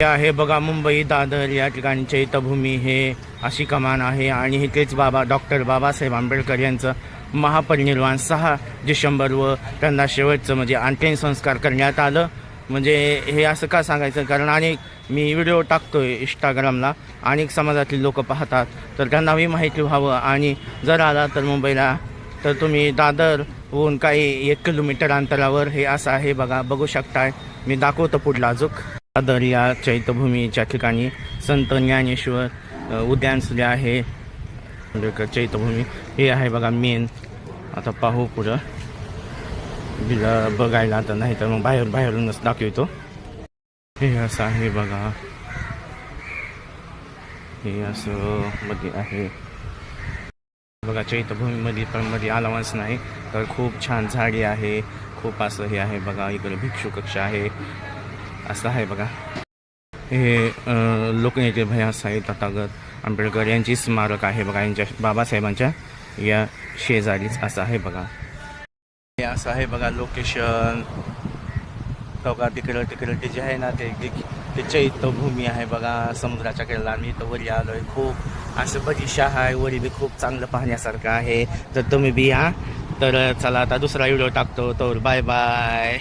हे आहे बघा मुंबई दादर या ठिकाणी चैत्यभूमी हे अशी कमान आहे आणि इथेच डॉक्टर बाबासाहेब आंबेडकर यांचं महापरिनिर्वाण 6 डिसेंबर व त्यांना शेवटचं म्हणजे अंतिम संस्कार करण्यात आलं. म्हणजे हे असं का सांगायचं, कारण अनेक मी व्हिडिओ टाकतोय इंस्टाग्रामला, अनेक समाजातील लोक पाहतात, तर त्यांनाही माहिती व्हावं. आणि जर आला तर मुंबईला तर तुम्ही दादरहून काही 1 किलोमीटर अंतरावर हे असं आहे बघा, बघू शकताय. मी दाखवतो पुढला अजून. दादर या चैत्यभूमीच्या ठिकाणी संत ज्ञानेश्वर उद्यान सुद्धा आहे. चैत्यभूमी हे आहे बघा मेन. आता पाहू पुढं बघायला, तर नाही तर मग बाहेरूनच दाखवतो. हे असं आहे बघा, हे असं मध्ये आहे बघा. चैत्यभूमीमध्ये पण मध्ये अलाउन्स नाही, तर खूप छान झाडी आहे, खूप असं हे आहे बघा. इकडे भिक्षू कक्ष आहे, असं आहे बघा. हे लोकनेते भैयासाहेब तथागत आंबेडकर यांची स्मारक आहे बघा, यांच्या बाबासाहेबांच्या या शेजारीच असं आहे बघा. हे असं आहे बघा लोकेशन बघा. तिकडं ते जे आहे ना ते चैत्यभूमी आहे बघा, समुद्राच्या कडेला. आम्ही इथं वरी आलोय. खूप असं बगीचा आहे वरी बी, खूप चांगलं पाहण्यासारखं आहे. तर तुम्ही बी या. तर चला आता दुसरा व्हिडिओ टाकतो, तर बाय बाय.